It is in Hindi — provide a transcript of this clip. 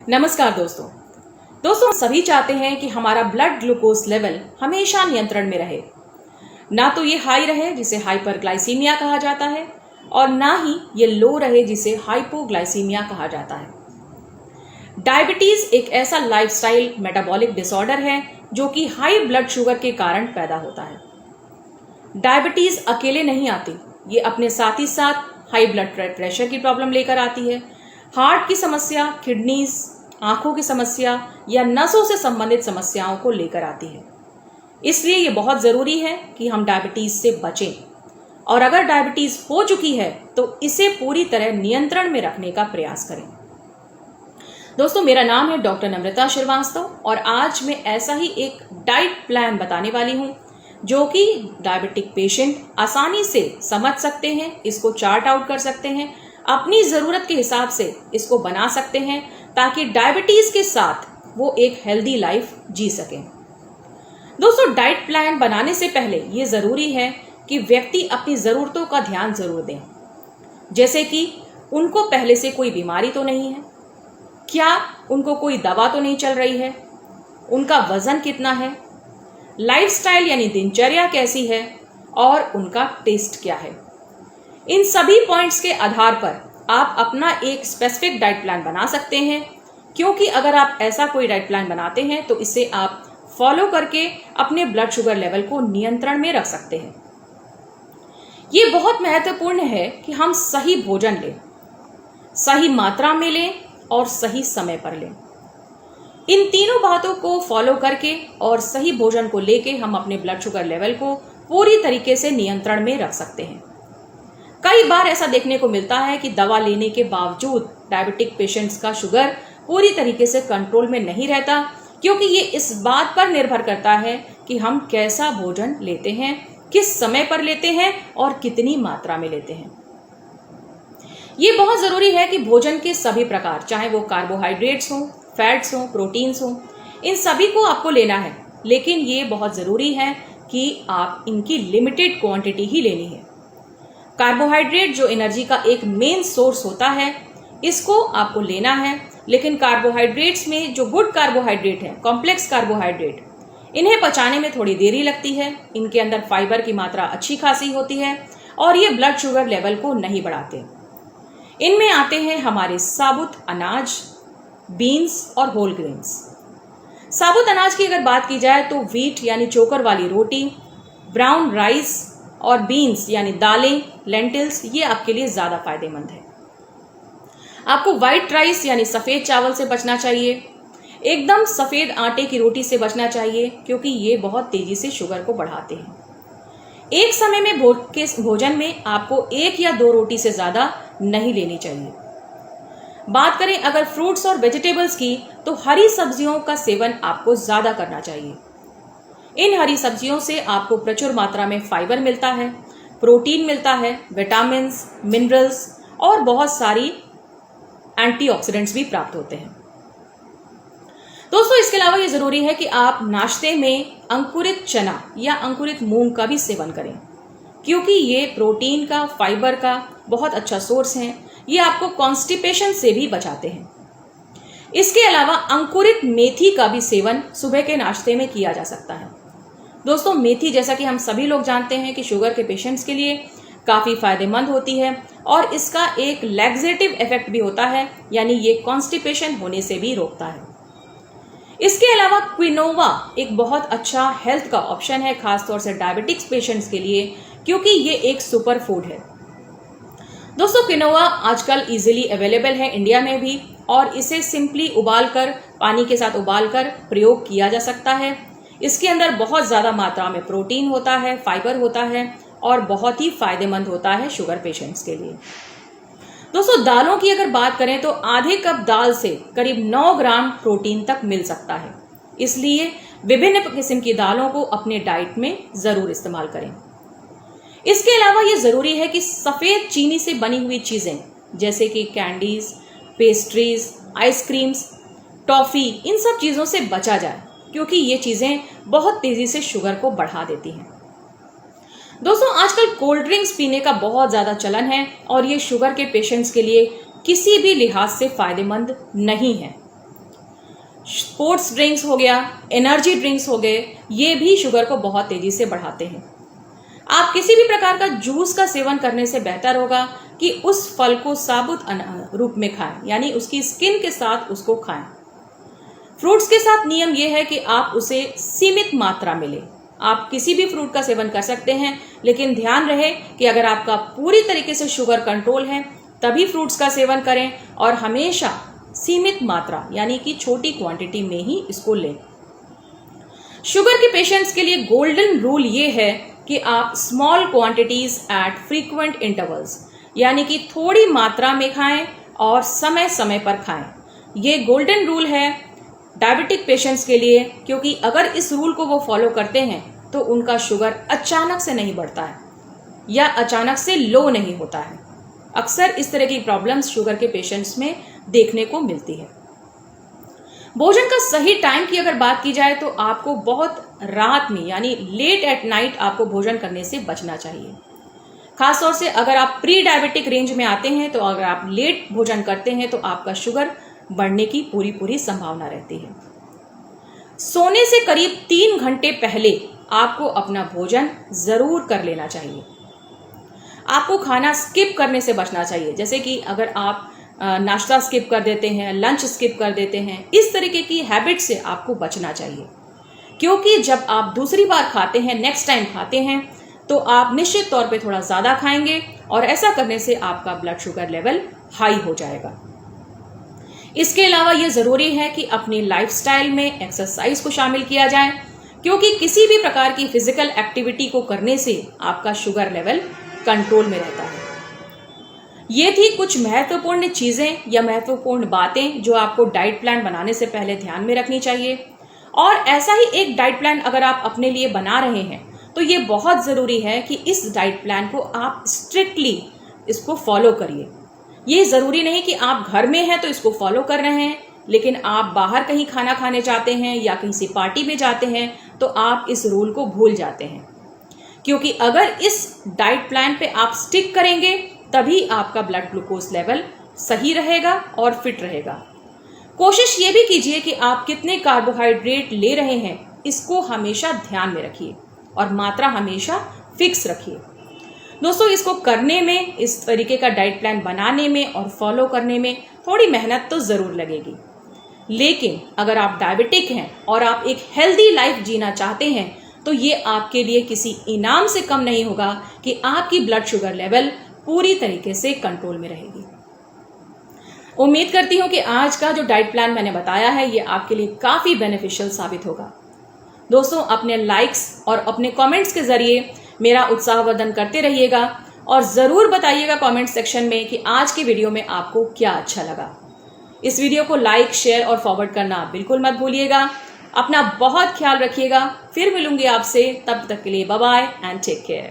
नमस्कार दोस्तों सभी चाहते हैं कि हमारा ब्लड ग्लूकोज लेवल हमेशा नियंत्रण में रहे। ना तो ये हाई रहे जिसे हाइपरग्लाइसीमिया कहा जाता है और ना ही ये लो रहे जिसे हाइपोग्लाइसीमिया कहा जाता है। डायबिटीज एक ऐसा लाइफस्टाइल मेटाबॉलिक डिसऑर्डर है जो कि हाई ब्लड शुगर के कारण पैदा होता है। डायबिटीज अकेले नहीं आती, ये अपने साथ ही साथ हाई ब्लड प्रेशर की प्रॉब्लम लेकर आती है, हार्ट की समस्या, किडनीज, आंखों की समस्या या नसों से संबंधित समस्याओं को लेकर आती है। इसलिए ये बहुत जरूरी है कि हम डायबिटीज से बचें और अगर डायबिटीज हो चुकी है तो इसे पूरी तरह नियंत्रण में रखने का प्रयास करें। दोस्तों, मेरा नाम है डॉक्टर नम्रता श्रीवास्तव और आज मैं ऐसा ही एक डाइट प्लान बताने वाली हूं जो कि डायबिटिक पेशेंट आसानी से समझ सकते हैं, इसको चार्ट आउट कर सकते हैं, अपनी ज़रूरत के हिसाब से इसको बना सकते हैं ताकि डायबिटीज़ के साथ वो एक हेल्दी लाइफ जी सकें। दोस्तों, डाइट प्लान बनाने से पहले ये ज़रूरी है कि व्यक्ति अपनी ज़रूरतों का ध्यान ज़रूर दें, जैसे कि उनको पहले से कोई बीमारी तो नहीं है, क्या उनको कोई दवा तो नहीं चल रही है, उनका वज़न कितना है, लाइफस्टाइल यानी दिनचर्या कैसी है और उनका टेस्ट क्या है। इन सभी पॉइंट्स के आधार पर आप अपना एक स्पेसिफिक डाइट प्लान बना सकते हैं, क्योंकि अगर आप ऐसा कोई डाइट प्लान बनाते हैं तो इसे आप फॉलो करके अपने ब्लड शुगर लेवल को नियंत्रण में रख सकते हैं। ये बहुत महत्वपूर्ण है कि हम सही भोजन लें, सही मात्रा में लें और सही समय पर लें। इन तीनों बातों को फॉलो करके और सही भोजन को लेके हम अपने ब्लड शुगर लेवल को पूरी तरीके से नियंत्रण में रख सकते हैं। कई बार ऐसा देखने को मिलता है कि दवा लेने के बावजूद डायबिटिक पेशेंट्स का शुगर पूरी तरीके से कंट्रोल में नहीं रहता, क्योंकि ये इस बात पर निर्भर करता है कि हम कैसा भोजन लेते हैं, किस समय पर लेते हैं और कितनी मात्रा में लेते हैं। ये बहुत ज़रूरी है कि भोजन के सभी प्रकार, चाहे वो कार्बोहाइड्रेट्स हों, फैट्स हों, प्रोटीन्स हों, इन सभी को आपको लेना है, लेकिन ये बहुत ज़रूरी है कि आप इनकी लिमिटेड क्वांटिटी ही लेनी है। कार्बोहाइड्रेट जो एनर्जी का एक मेन सोर्स होता है, इसको आपको लेना है, लेकिन कार्बोहाइड्रेट्स में जो गुड कार्बोहाइड्रेट है, कॉम्प्लेक्स कार्बोहाइड्रेट, इन्हें पचाने में थोड़ी देरी लगती है, इनके अंदर फाइबर की मात्रा अच्छी खासी होती है और ये ब्लड शुगर लेवल को नहीं बढ़ाते। इनमें आते हैं हमारे साबुत अनाज, बीन्स और होल ग्रेन्स। साबुत अनाज की अगर बात की जाए तो व्हीट यानी चोकर वाली रोटी, ब्राउन राइस और बीन्स यानी दालें, लेंटिल्स, ये आपके लिए ज़्यादा फायदेमंद है। आपको वाइट राइस यानी सफ़ेद चावल से बचना चाहिए, एकदम सफ़ेद आटे की रोटी से बचना चाहिए, क्योंकि ये बहुत तेज़ी से शुगर को बढ़ाते हैं। एक समय में भोजन में आपको 1 या 2 रोटी से ज़्यादा नहीं लेनी चाहिए। बात करें अगर फ्रूट्स और वेजिटेबल्स की, तो हरी सब्जियों का सेवन आपको ज़्यादा करना चाहिए। इन हरी सब्जियों से आपको प्रचुर मात्रा में फाइबर मिलता है, प्रोटीन मिलता है, विटामिन्स, मिनरल्स और बहुत सारी एंटीऑक्सीडेंट्स भी प्राप्त होते हैं। दोस्तों, इसके अलावा ये ज़रूरी है कि आप नाश्ते में अंकुरित चना या अंकुरित मूंग का भी सेवन करें, क्योंकि ये प्रोटीन का, फाइबर का बहुत अच्छा सोर्स है। ये आपको कॉन्स्टिपेशन से भी बचाते हैं। इसके अलावा अंकुरित मेथी का भी सेवन सुबह के नाश्ते में किया जा सकता है। दोस्तों, मेथी जैसा कि हम सभी लोग जानते हैं कि शुगर के पेशेंट्स के लिए काफ़ी फायदेमंद होती है और इसका एक लैक्सेटिव इफेक्ट भी होता है, यानी ये कॉन्स्टिपेशन होने से भी रोकता है। इसके अलावा क्विनोवा एक बहुत अच्छा हेल्थ का ऑप्शन है, खासतौर से डायबिटिक्स पेशेंट्स के लिए, क्योंकि ये एक सुपर फूड है। दोस्तों, क्विनोवा आजकल इजीली अवेलेबल है इंडिया में भी और इसे सिंपली उबालकर, पानी के साथ उबालकर प्रयोग किया जा सकता है। इसके अंदर बहुत ज़्यादा मात्रा में प्रोटीन होता है, फाइबर होता है और बहुत ही फायदेमंद होता है शुगर पेशेंट्स के लिए। दोस्तों, दालों की अगर बात करें तो आधे कप दाल से करीब 9 ग्राम प्रोटीन तक मिल सकता है। इसलिए विभिन्न किस्म की दालों को अपने डाइट में ज़रूर इस्तेमाल करें। इसके अलावा ये ज़रूरी है कि सफ़ेद चीनी से बनी हुई चीज़ें जैसे कि कैंडीज़, पेस्ट्रीज़, आइसक्रीम्स, टॉफ़ी, इन सब चीज़ों से बचा जाए, क्योंकि ये चीज़ें बहुत तेज़ी से शुगर को बढ़ा देती हैं। दोस्तों, आजकल कोल्ड ड्रिंक्स पीने का बहुत ज़्यादा चलन है और ये शुगर के पेशेंट्स के लिए किसी भी लिहाज से फ़ायदेमंद नहीं है। स्पोर्ट्स ड्रिंक्स हो गया, एनर्जी ड्रिंक्स हो गए, ये भी शुगर को बहुत तेजी से बढ़ाते हैं। आप किसी भी प्रकार का जूस का सेवन करने से बेहतर होगा कि उस फल को साबुत रूप में खाएं, यानी उसकी स्किन के साथ उसको खाएं। फ्रूट्स के साथ नियम यह है कि आप उसे सीमित मात्रा में लें। आप किसी भी फ्रूट का सेवन कर सकते हैं, लेकिन ध्यान रहे कि अगर आपका पूरी तरीके से शुगर कंट्रोल है तभी फ्रूट्स का सेवन करें, और हमेशा सीमित मात्रा यानी कि छोटी क्वांटिटी में ही इसको लें। शुगर के पेशेंट्स के लिए गोल्डन रूल ये है कि आप small quantities at frequent intervals, यानी कि थोड़ी मात्रा में खाएं और समय समय पर खाएं। ये गोल्डन रूल है डायबिटिक पेशेंट्स के लिए, क्योंकि अगर इस रूल को वो फॉलो करते हैं तो उनका शुगर अचानक से नहीं बढ़ता है या अचानक से लो नहीं होता है। अक्सर इस तरह की प्रॉब्लम्स शुगर के पेशेंट्स में देखने को मिलती है। भोजन का सही टाइम की अगर बात की जाए तो आपको बहुत रात में यानी लेट एट नाइट आपको भोजन करने से बचना चाहिए। खासतौर से अगर आप प्री डायबिटिक रेंज में आते हैं तो अगर आप लेट भोजन करते हैं तो आपका शुगर बढ़ने की पूरी संभावना रहती है। सोने से करीब 3 घंटे पहले आपको अपना भोजन जरूर कर लेना चाहिए। आपको खाना स्किप करने से बचना चाहिए, जैसे कि अगर आप नाश्ता स्किप कर देते हैं, लंच स्किप कर देते हैं, इस तरीके की हैबिट से आपको बचना चाहिए। क्योंकि जब आप दूसरी बार खाते हैं, नेक्स्ट टाइम खाते हैं, तो आप निश्चित तौर पे थोड़ा ज़्यादा खाएंगे और ऐसा करने से आपका ब्लड शुगर लेवल हाई हो जाएगा। इसके अलावा ये ज़रूरी है कि अपनी लाइफस्टाइल में एक्सरसाइज को शामिल किया जाए, क्योंकि किसी भी प्रकार की फिजिकल एक्टिविटी को करने से आपका शुगर लेवल कंट्रोल में रहता है। ये थी कुछ महत्वपूर्ण चीज़ें या महत्वपूर्ण बातें जो आपको डाइट प्लान बनाने से पहले ध्यान में रखनी चाहिए। और ऐसा ही एक डाइट प्लान अगर आप अपने लिए बना रहे हैं तो ये बहुत ज़रूरी है कि इस डाइट प्लान को आप स्ट्रिक्टली इसको फॉलो करिए। ये ज़रूरी नहीं कि आप घर में हैं तो इसको फॉलो कर रहे हैं, लेकिन आप बाहर कहीं खाना खाने जाते हैं या किसी पार्टी में जाते हैं तो आप इस रूल को भूल जाते हैं। क्योंकि अगर इस डाइट प्लान पे आप स्टिक करेंगे तभी आपका ब्लड ग्लूकोज लेवल सही रहेगा और फिट रहेगा। कोशिश ये भी कीजिए कि आप कितने कार्बोहाइड्रेट ले रहे हैं इसको हमेशा ध्यान में रखिए और मात्रा हमेशा फिक्स रखिए। दोस्तों, इसको करने में, इस तरीके का डाइट प्लान बनाने में और फॉलो करने में थोड़ी मेहनत तो ज़रूर लगेगी, लेकिन अगर आप डायबिटिक हैं और आप एक हेल्दी लाइफ जीना चाहते हैं तो ये आपके लिए किसी इनाम से कम नहीं होगा कि आपकी ब्लड शुगर लेवल पूरी तरीके से कंट्रोल में रहेगी। उम्मीद करती हूँ कि आज का जो डाइट प्लान मैंने बताया है ये आपके लिए काफ़ी बेनिफिशियल साबित होगा। दोस्तों, अपने लाइक्स और अपने कमेंट्स के ज़रिए मेरा उत्साहवर्धन करते रहिएगा और ज़रूर बताइएगा कमेंट सेक्शन में कि आज की वीडियो में आपको क्या अच्छा लगा। इस वीडियो को लाइक, शेयर और फॉरवर्ड करना बिल्कुल मत भूलिएगा। अपना बहुत ख्याल रखिएगा। फिर मिलूंगी आपसे, तब तक के लिए bye bye and take care.